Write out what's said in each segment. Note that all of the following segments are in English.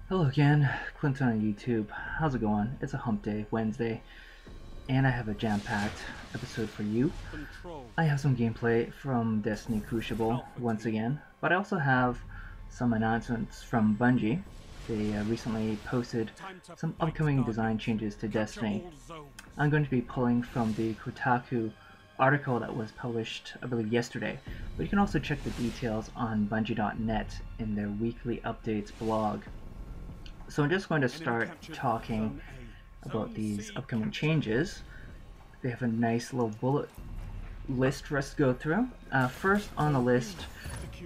Hello again, Clinton on YouTube. How's it going? It's a hump day, Wednesday, and I have a jam-packed episode for you. I have some gameplay from Destiny Crucible once again, but I also have some announcements from Bungie. They recently posted some upcoming design changes to Destiny. I'm going to be pulling from the Kotaku article that was published, I believe, yesterday, but you can also check the details on Bungie.net in their weekly updates blog. So I'm just going to start talking about these upcoming changes. They have a nice little bullet list for us to go through. First on the list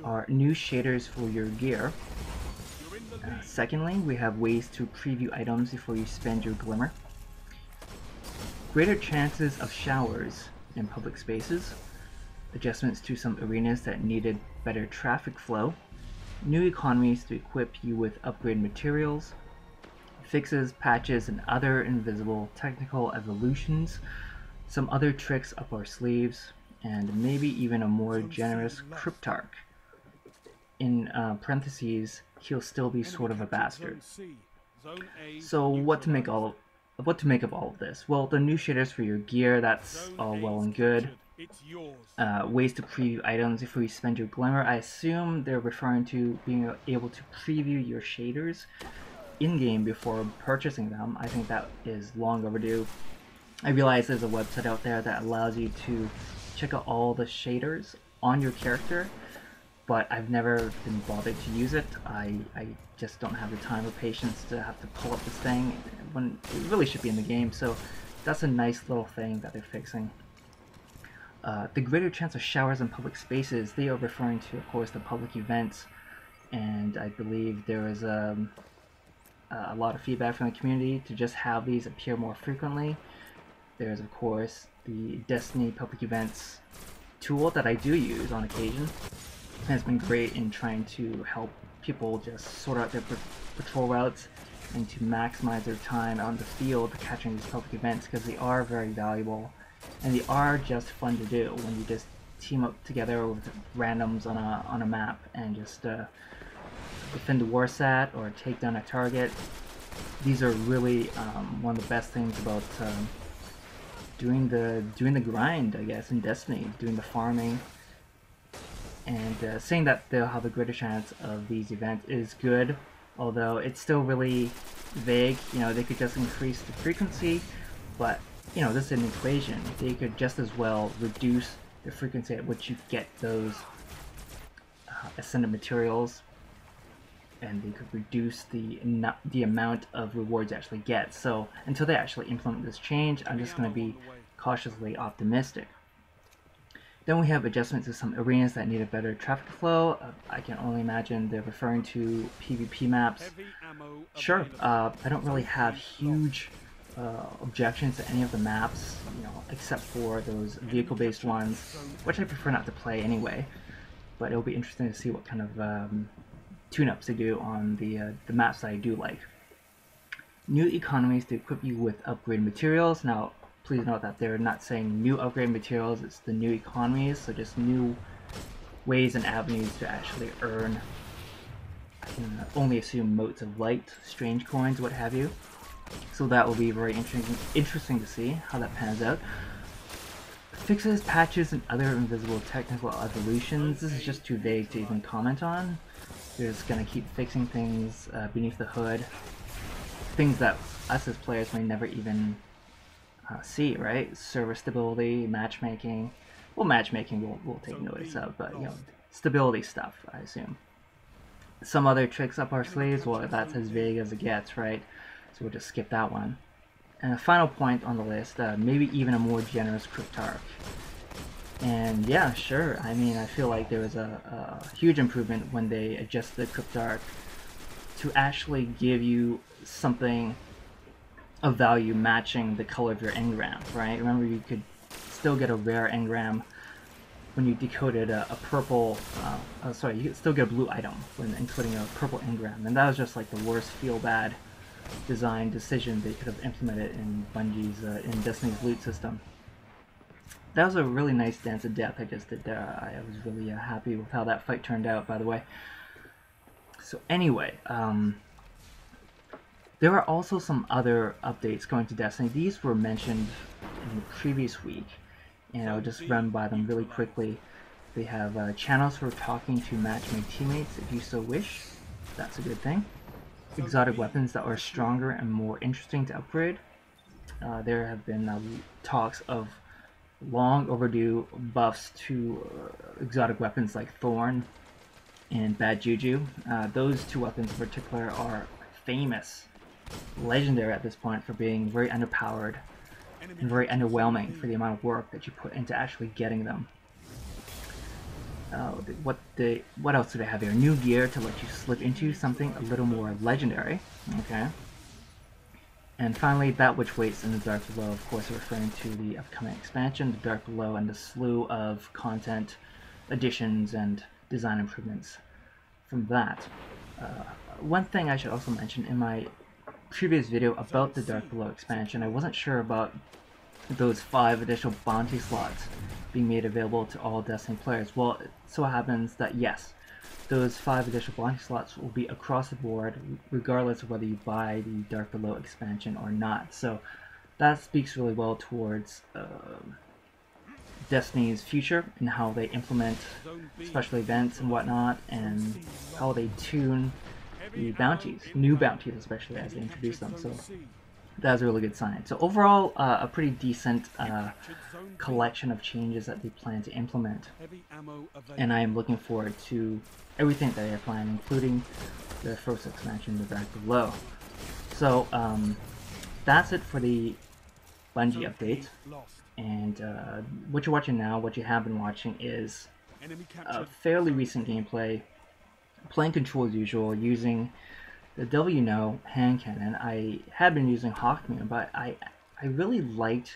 are new shaders for your gear. Secondly, we have ways to preview items before you spend your glimmer. Greater chances of showers in public spaces. Adjustments to some arenas that needed better traffic flow. New economies to equip you with upgrade materials. Fixes, patches, and other invisible technical evolutions. Some other tricks up our sleeves, and maybe even a more generous Cryptarch. In parentheses, he'll still be sort of a bastard. So what to make of all of this? Well, the new shaders for your gear, that's all well and good. Ways to preview items before you spend your glimmer. I assume they're referring to being able to preview your shaders in-game before purchasing them. I think that is long overdue. I realize there's a website out there that allows you to check out all the shaders on your character, but I've never been bothered to use it. I just don't have the time or patience to have to pull up this thing when it really should be in the game, so that's a nice little thing that they're fixing. The greater chance of showers in public spaces, they are referring to, of course, the public events, and I believe there is a lot of feedback from the community to just have these appear more frequently. There's, of course, the Destiny public events tool that I do use on occasion. It has been great in trying to help people just sort out their patrol routes and to maximize their time on the field catching these public events, because they are very valuable and they are just fun to do when you just team up together with randoms on a map and just defend a warsat or take down a target. These are really one of the best things about doing the grind, I guess, in Destiny, doing the farming. And saying that they'll have a greater chance of these events is good, although it's still really vague. You know, they could just increase the frequency, but you know, this is an equation. They could just as well reduce the frequency at which you get those ascendant materials, and they could reduce the amount of rewards you actually get. So until they actually implement this change, I'm just going to be cautiously optimistic. Then we have adjustments to some arenas that need a better traffic flow. I can only imagine they're referring to PvP maps. Sure, I don't really have huge objections to any of the maps, you know, except for those vehicle-based ones, which I prefer not to play anyway. But it'll be interesting to see what kind of tune-ups they do on the maps that I do like. New economies to equip you with upgrade materials. Now, please note that they're not saying new upgrade materials, it's the new economies, so just new ways and avenues to actually earn, I can only assume, motes of light, strange coins, what have you. So that will be very interesting to see how that pans out. Fixes, patches, and other invisible technical evolutions. This is just too vague to even comment on. They're just going to keep fixing things beneath the hood. Things that us as players may never even see, right? Server stability, matchmaking. Well, matchmaking we'll take notice of, but you know, stability stuff, I assume. Some other tricks up our sleeves, well, that's as vague as it gets, right? So we'll just skip that one. And a final point on the list, maybe even a more generous Cryptarch. And yeah, sure, I mean, I feel like there was a huge improvement when they adjusted the Cryptarch to actually give you something of value matching the color of your engram, right? Remember, you could still get a rare engram when you decoded a purple, sorry, you could still get a blue item when including a purple engram, and that was just like the worst feel-bad design decision they could have implemented in Bungie's, in Destiny's loot system. That was a really nice dance of death I just did there. I was really happy with how that fight turned out, by the way. So anyway, There are also some other updates going to Destiny. These were mentioned in the previous week, and I'll just run by them really quickly. They have channels for talking to matchmade teammates if you so wish. That's a good thing. Exotic weapons that are stronger and more interesting to upgrade. There have been talks of long overdue buffs to exotic weapons like Thorn and Bad Juju. Those two weapons in particular are famous, legendary at this point for being very underpowered and very underwhelming for the amount of work that you put into actually getting them. What else do they have here? New gear to let you slip into something a little more legendary. Okay. And finally, that which waits in the Dark Below, of course, referring to the upcoming expansion, the Dark Below, and the slew of content additions and design improvements from that. One thing I should also mention, in my previous video about the Dark Below expansion, I wasn't sure about those 5 additional bounty slots being made available to all Destiny players. Well, it so happens that yes, those 5 additional bounty slots will be across the board regardless of whether you buy the Dark Below expansion or not. So that speaks really well towards Destiny's future and how they implement special events and whatnot, and how they tune the bounties, new bounties especially, as they introduce them. So that's a really good sign. So overall, a pretty decent collection of changes that they plan to implement, and I am looking forward to everything that they have planned, including the first expansion, the Dark Below. So that's it for the Bungie update. And what you're watching now, what you have been watching, is a fairly recent gameplay, playing Control as usual, using the WNO hand cannon. I had been using Hawkmoon, but I really liked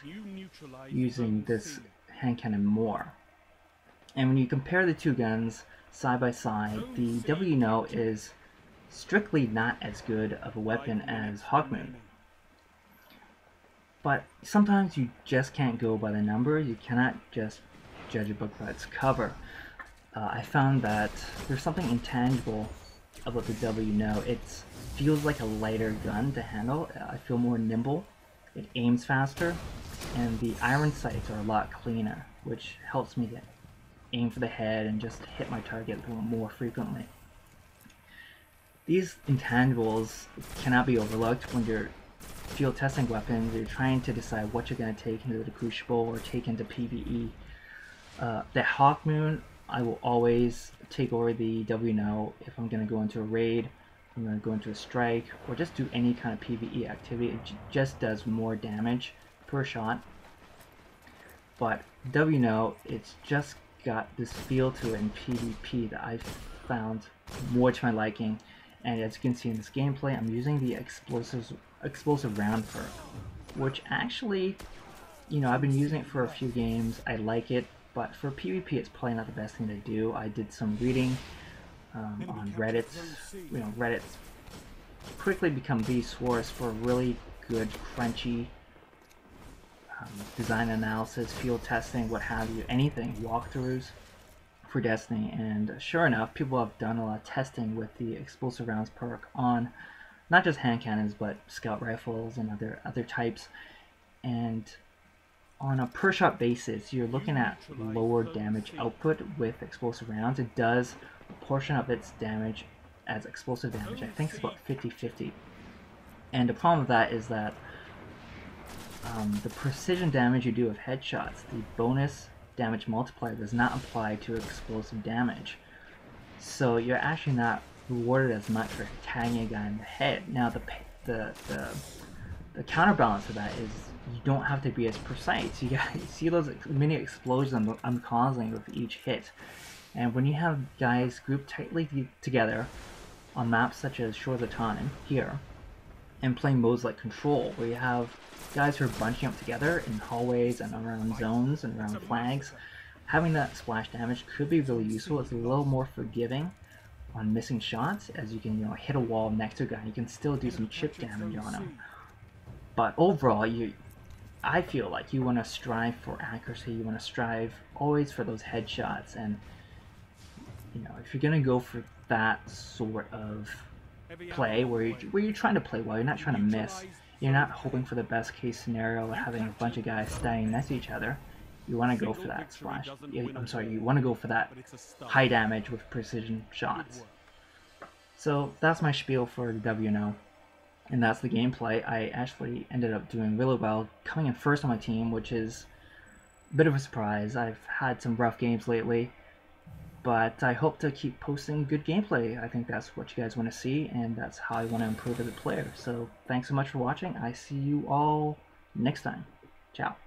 using this hand cannon more. And when you compare the two guns side by side, the WNO is strictly not as good of a weapon as Hawkmoon. But sometimes you just can't go by the numbers. You cannot just judge a book by its cover. I found that there's something intangible about the WNO. It feels like a lighter gun to handle. I feel more nimble. It aims faster, and the iron sights are a lot cleaner, which helps me to aim for the head and just hit my target a little more frequently. These intangibles cannot be overlooked when you're field testing weapons. You're trying to decide what you're going to take into the Crucible or take into PvE. The Hawkmoon, I will always take over the WNO if I'm going to go into a raid, I'm going to go into a strike, or just do any kind of PvE activity. It just does more damage per shot. But WNO, it's just got this feel to it in PvP that I've found more to my liking. And as you can see in this gameplay, I'm using the explosive round perk, which actually, you know, I've been using it for a few games. I like it, but for PvP it's probably not the best thing to do. I did some reading on Reddit. You know, Reddit's quickly become the source for really good, crunchy design analysis, field testing, what have you, anything, walkthroughs for Destiny. And sure enough, people have done a lot of testing with the explosive rounds perk on not just hand cannons, but scout rifles and other types. And on a per shot basis, you're looking at lower damage output with explosive rounds. It does a portion of its damage as explosive damage. I think it's about 50-50. And the problem with that is that the precision damage you do with headshots, the bonus damage multiplier, does not apply to explosive damage. So you're actually not rewarded as much for tagging a guy in the head. Now the counterbalance of that is you don't have to be as precise. You see those mini explosions I'm causing with each hit. And when you have guys grouped tightly together on maps such as Shores of Time here, and playing modes like Control, where you have guys who are bunching up together in hallways and around zones and around flags, having that splash damage could be really useful. It's a little more forgiving on missing shots, as you can, you know, hit a wall next to a guy, you can still do some chip damage on him. But overall, I feel like you want to strive for accuracy. You want to strive always for those headshots, and you know, if you're gonna go for that sort of play where you're trying to play well, you're not trying to miss. You're not hoping for the best case scenario, having a bunch of guys standing next to each other. You want to go for that splash. I'm sorry, you want to go for that high damage with precision shots. So that's my spiel for the WNO. And that's the gameplay. I actually ended up doing really well, coming in first on my team, which is a bit of a surprise. I've had some rough games lately, but I hope to keep posting good gameplay. I think that's what you guys want to see, and that's how I want to improve as a player. So thanks so much for watching. I see you all next time. Ciao.